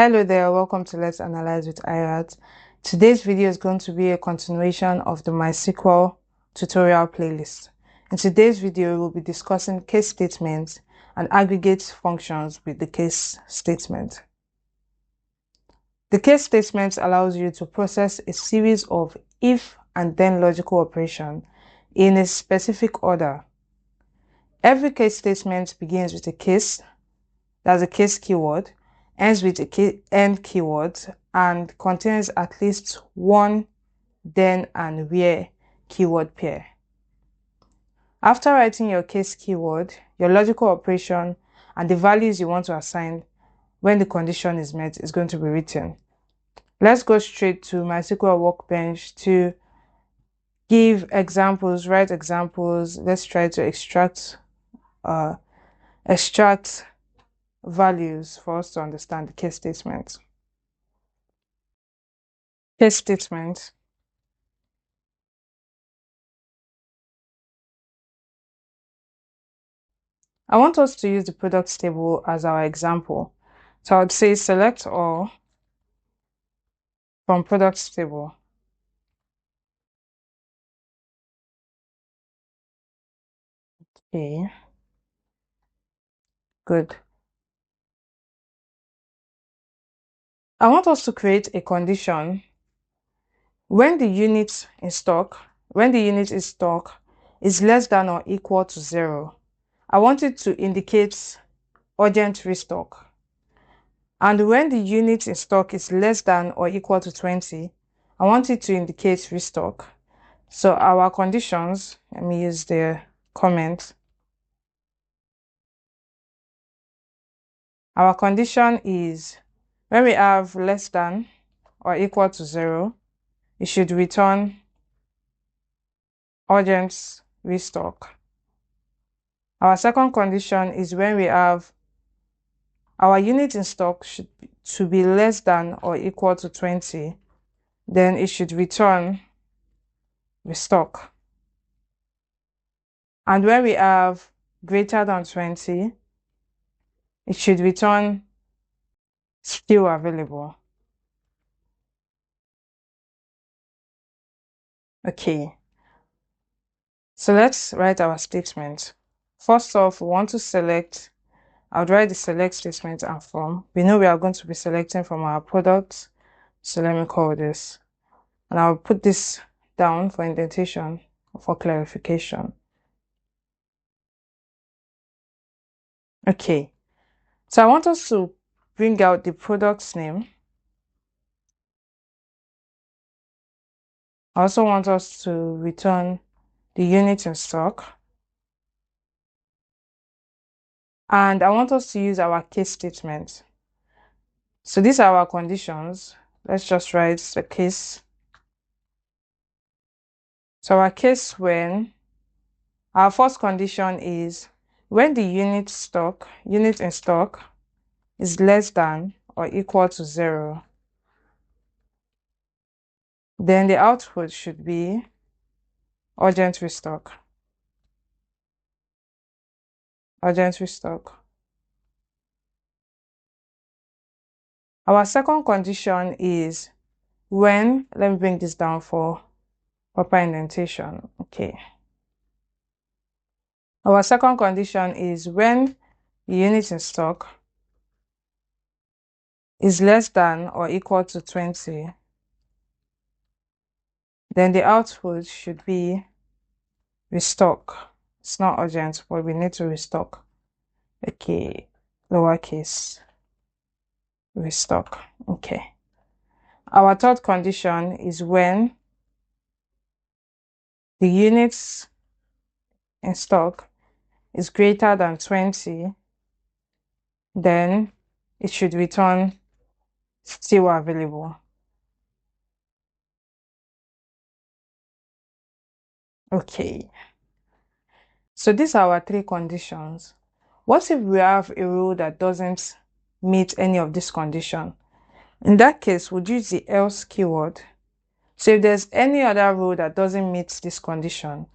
Hello there, welcome to Let's Analyze with IRAT. Today's video is going to be a continuation of the MySQL tutorial playlist. In today's video, we'll be discussing case statements and aggregate functions with the case statement. The case statement allows you to process a series of if and then logical operations in a specific order. Every case statement begins with a case, that's a case keyword, ends with a end keyword, and contains at least one then and where keyword pair. After writing your case keyword, your logical operation, and the values you want to assign when the condition is met is going to be written. Let's go straight to MySQL Workbench to give examples, write examples. Let's try to extract values for us to understand the case statement. Case statement. I want us to use the products table as our example. So I would say select all from products table. Okay. Good. I want us to create a condition when the unit is stock is less than or equal to 0. I want it to indicate urgent restock. And when the unit in stock is less than or equal to 20, I want it to indicate restock. So our conditions, let me use the comment. Our condition is when we have less than or equal to 0, it should return urgent restock. Our second condition is when we have our unit in stock to be less than or equal to 20, then it should return restock. And when we have greater than 20, it should return still available. Okay. So let's write our statement. First off, we want to select. I'll write the select statement and from. We know we are going to be selecting from our products. So let me call this. And I'll put this down for indentation, for clarification. Okay. So I want us to bring out the product's name. I also want us to return the unit in stock. And I want us to use our case statement. So these are our conditions. Let's just write the case. So our case when our first condition is when the unit in stock is less than or equal to 0, then the output should be urgent restock. Urgent restock. Our second condition is when, let me bring this down for proper indentation. Okay. Our second condition is when the unit in stock is less than or equal to 20, then the output should be restock. It's not urgent, but we need to restock. Okay, lowercase restock. Okay. Our third condition is when the units in stock is greater than 20, then it should return still available. Okay. So these are our three conditions. What if we have a rule that doesn't meet any of these conditions? In that case, we'll use the else keyword. So if there's any other rule that doesn't meet this condition,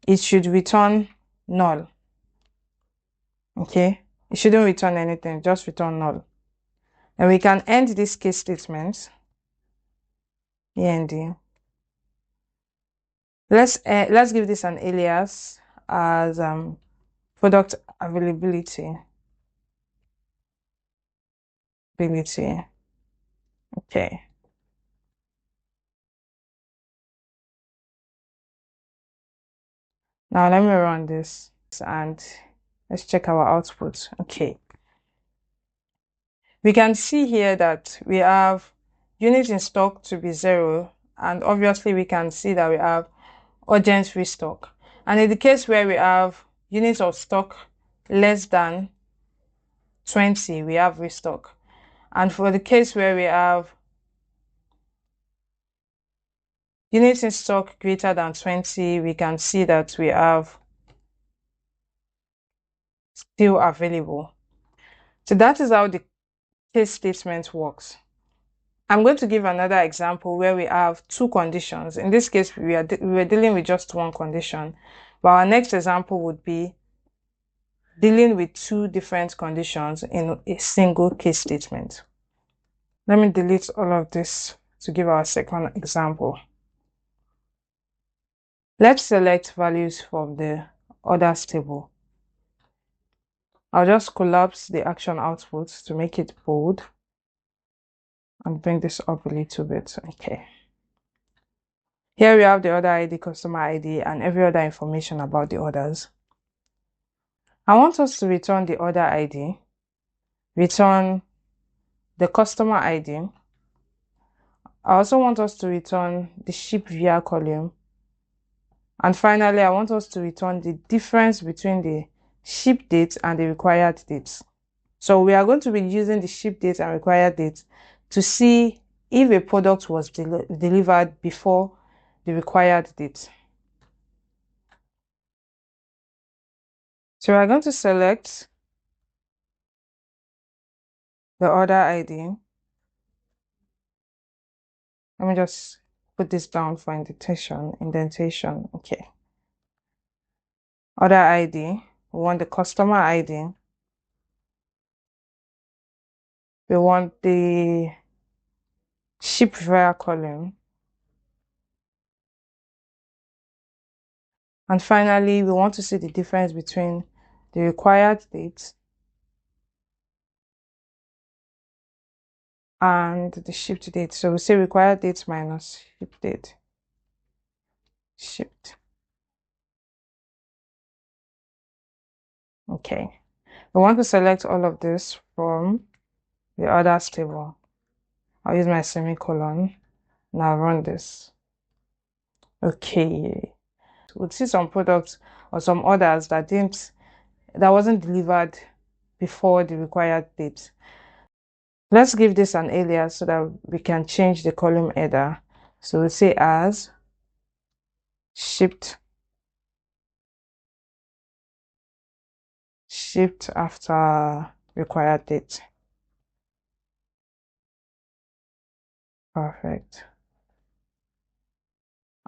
it should return null. Okay? It shouldn't return anything, just return null. And we can end this case statement, end. Let's give this an alias as product availability. Okay. Now let me run this and let's check our output. Okay. We can see here that we have units in stock to be 0, and obviously we can see that we have urgent restock. And in the case where we have units of stock less than 20, we have restock. And for the case where we have units in stock greater than 20, we can see that we have still available. So that is how the case statement works. I'm going to give another example where we have two conditions. In this case, we were dealing with just one condition, but our next example would be dealing with two different conditions in a single case statement. Let me delete all of this to give our second example. Let's select values from the orders table. I'll just collapse the action output to make it bold and bring this up a little bit. Okay. Here we have the order ID, customer ID, and every other information about the orders. I want us to return the order ID, return the customer ID. I also want us to return the ship via column. And finally, I want us to return the difference between the ship date and the required date. So we are going to be using the ship date and required date to see if a product was delivered before the required date. So we are going to select the order ID. Let me just put this down for indentation. Okay. Order ID. We want the customer ID. We want the ship via column. And finally, we want to see the difference between the required date and the shipped date. So we say required date minus shipped date. Shipped. Okay. We want to select all of this from the orders table. I'll use my semicolon. Now run this. Okay. We'll see some products or some orders that wasn't delivered before the required date. Let's give this an alias so that we can change the column header. So we'll say as shipped after required date. Perfect.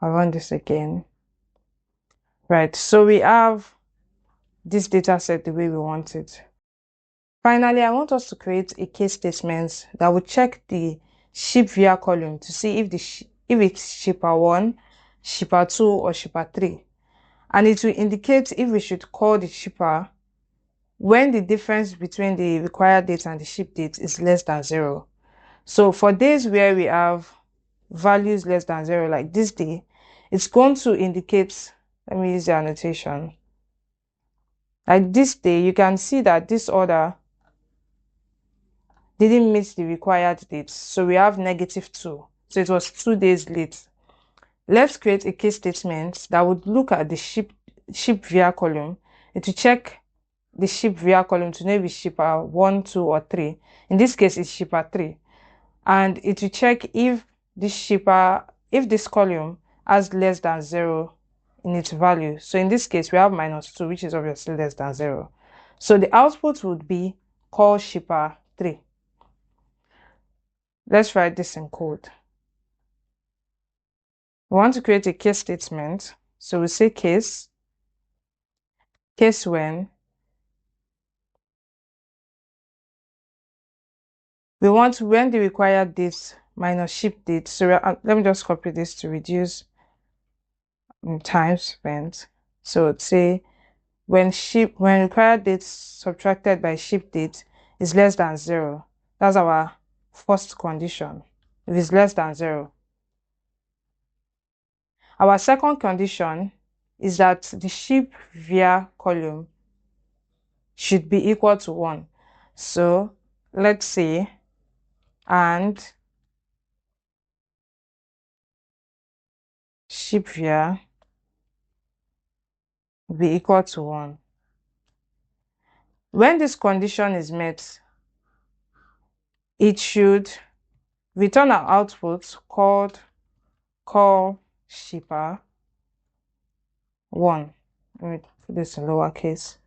I'll run this again. Right, so we have this data set the way we want it. Finally, I want us to create a case statement that will check the ship via column to see if it's shipper 1, shipper 2, or shipper 3. And it will indicate if we should call the shipper when the difference between the required date and the ship date is less than 0. So for days where we have values less than 0, like this day, it's going to indicate, let me use the annotation. Like this day, you can see that this order didn't meet the required date. So we have -2. So it was 2 days late. Let's create a case statement that would look at the ship via column. It will check the ship via column to know if it's shipper 1, 2, or 3. In this case, it's shipper 3. And it will check if this column has less than 0 in its value. So in this case, we have -2, which is obviously less than 0. So the output would be call shipper 3. Let's write this in code. We want to create a case statement. So we say case when We want when the required date minus ship date. So let me just copy this to reduce time spent. So say when required date subtracted by ship date is less than 0. That's our first condition. If it's less than 0. Our second condition is that the ship via column should be equal to 1. So let's say and ship via be equal to 1. When this condition is met, it should return an output called call shipper 1. Let me put this in lowercase.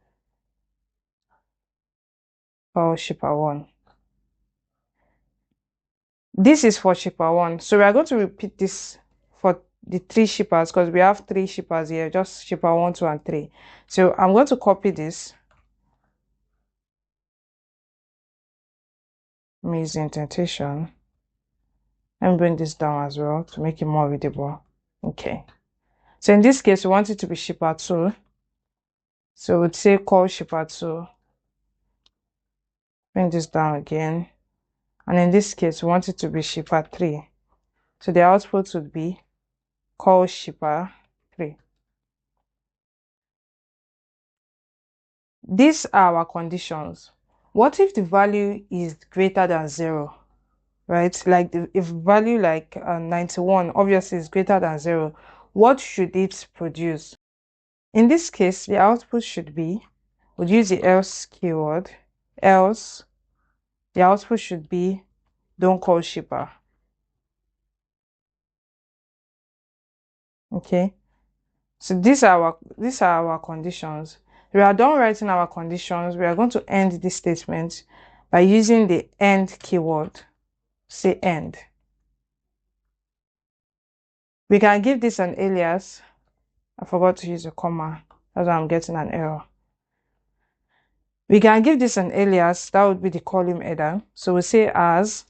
Call shipper 1. This is for shipper 1. So we are going to repeat this for the 3 shippers because we have 3 shippers here, just shipper 1, 2, and 3. So I'm going to copy this. Let me use indentation. Let me bring this down as well to make it more readable. Okay. So in this case, we want it to be shipper 2. So we'd say call shipper 2. Bring this down again. And in this case, we want it to be shipper 3. So the output would be call shipper 3. These are our conditions. What if the value is greater than 0? Right? Like if value like 91 obviously is greater than 0, what should it produce? In this case, the output should be, we'll use the else keyword, else the output should be don't call shipper. Okay, so these are our conditions. We are done writing our conditions. We are going to end this statement by using the end keyword. Say end. We can give this an alias. I forgot to use a comma. That's why I'm getting an error. We can give this an alias. That would be the column header. So we say as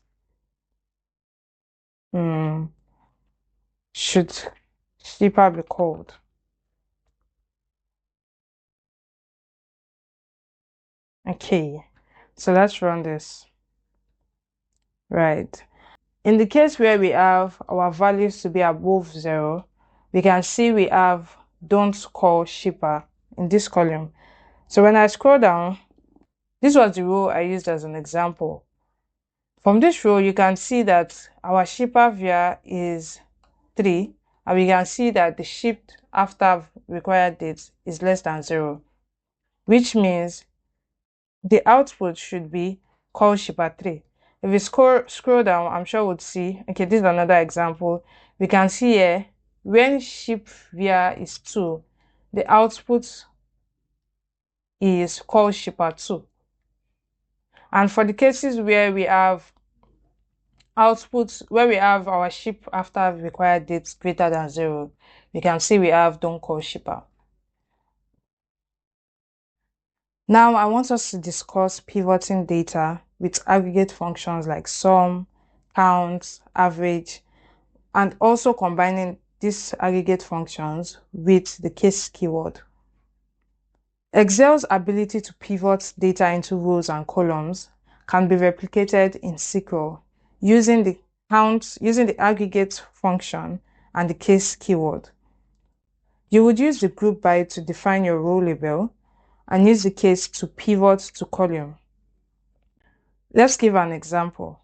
should shipper be called. Okay, so let's run this. Right. In the case where we have our values to be above 0, we can see we have don't call shipper in this column. So when I scroll down, this was the row I used as an example. From this row, you can see that our shipper via is 3, and we can see that the shipped after required date is less than 0, which means the output should be call shipper 3. If we scroll down, I'm sure we'll see, okay, this is another example. We can see here, when ship via is 2, the output is call shipper 2. And for the cases where we have outputs, where we have our ship after required dates greater than 0, we can see we have don't call shipper. Now I want us to discuss pivoting data with aggregate functions like sum, count, average, and also combining these aggregate functions with the case keyword. Excel's ability to pivot data into rows and columns can be replicated in SQL using the aggregate function and the case keyword. You would use the group by to define your row label and use the case to pivot to column. Let's give an example.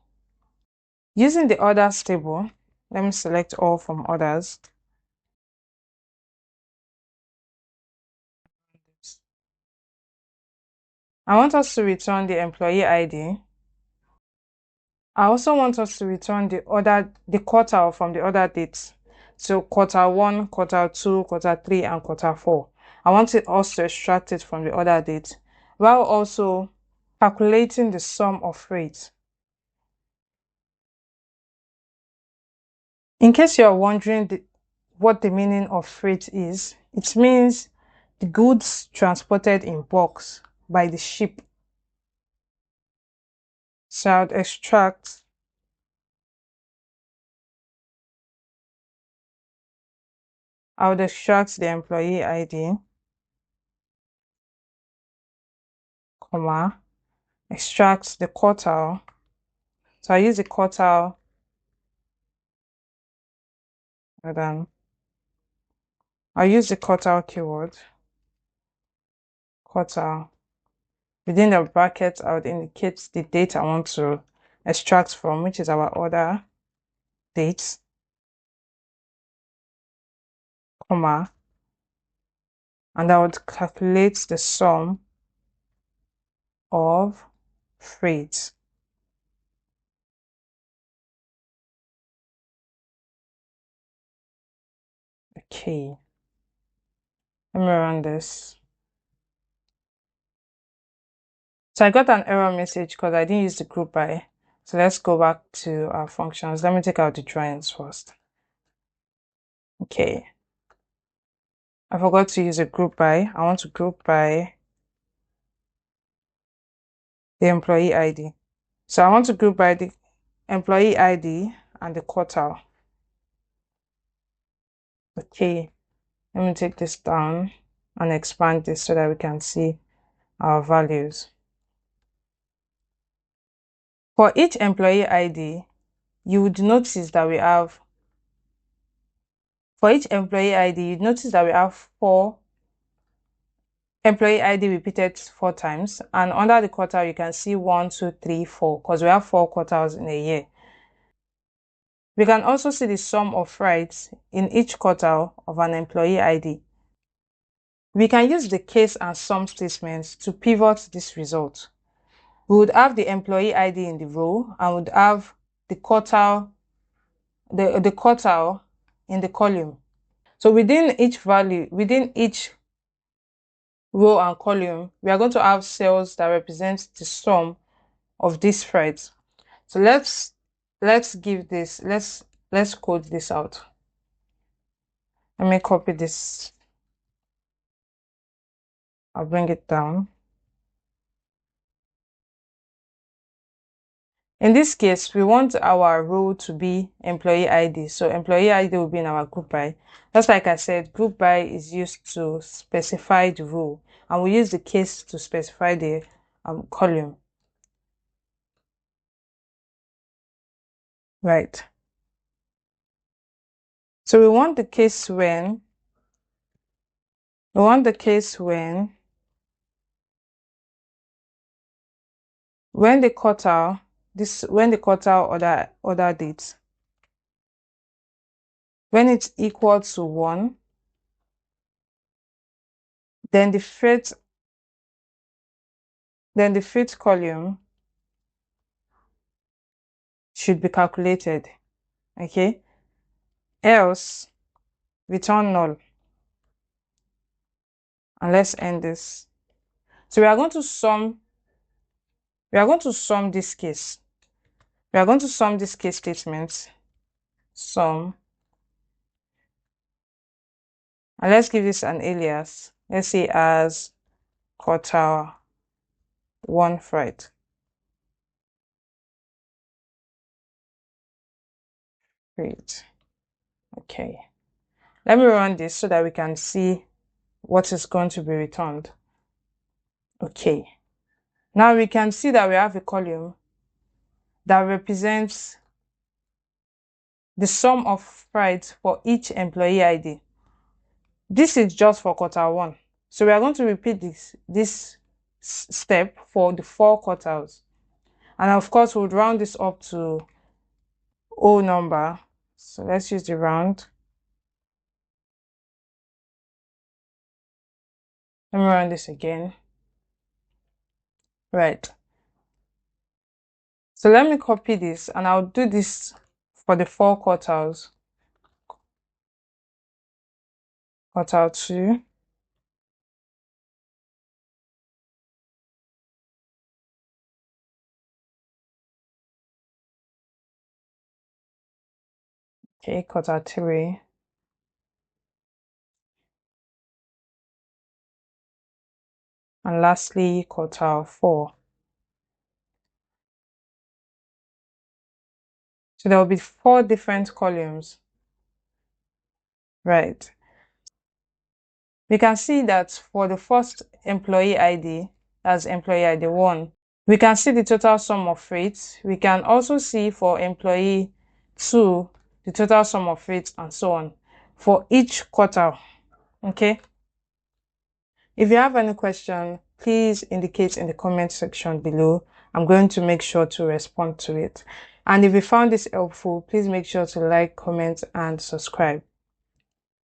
Using the orders table, let me select all from orders. I want us to return the employee ID. I also want us to return the quartile from the order dates. So quarter 1, quarter 2, quarter 3, and quarter 4. I want us to extract it from the order date while also calculating the sum of rates. In case you're wondering what the meaning of freight is, it means the goods transported in bulks by the ship. So I would extract the employee ID, comma, extract the quartile. So I use the quartile, and then I'll use the quartile keyword, quartile. Within the brackets, I would indicate the date I want to extract from, which is our order date, comma, and I would calculate the sum of freight. Okay, let me run this. So I got an error message because I didn't use the group by. So let's go back to our functions. Let me take out the joins first. Okay. I forgot to use a group by. I want to group by the employee ID. So I want to group by the employee ID and the quartile. Okay. Let me take this down and expand this so that we can see our values. For each employee ID, you would notice that we have, for each employee ID, you'd notice that we have 4 employee ID repeated 4 times, and under the quartile you can see 1, 2, 3, 4 because we have 4 quartiles in a year. We can also see the sum of freights in each quartile of an employee ID. We can use the case and sum statements to pivot this result. We would have the employee ID in the row and would have the quartile in the column. So within each row and column, we are going to have cells that represent the sum of these threads. So let's code this out. Let me copy this. I'll bring it down. In this case, we want our row to be employee ID. So employee ID will be in our group by. Just like I said, group by is used to specify the row, and we use the case to specify the column. Right. So we want the case when when the quartile order date, when it's equal to 1, then the fifth column should be calculated. Okay, else return null. And let's end this. So we are going to sum this case. We are going to sum this case statement. Sum. And let's give this an alias. Let's say as quartile 1 freight. Great. Okay. Let me run this so that we can see what is going to be returned. Okay. Now we can see that we have a column that represents the sum of freight for each employee ID. This is just for quarter 1. So we are going to repeat this step for the 4 quarters. And of course, we'll round this up to whole number. So let's use the round. Let me run this again. Right. So let me copy this and I'll do this for the 4 quarters. Quartile 2. Okay, quartile 3. And lastly, quartile 4. So there will be 4 different columns, right? We can see that for the first employee ID, that's employee ID 1, we can see the total sum of rates. We can also see for employee 2, the total sum of rates and so on for each quarter, okay? If you have any question, please indicate in the comment section below. I'm going to make sure to respond to it. And if you found this helpful, please make sure to like, comment, and subscribe.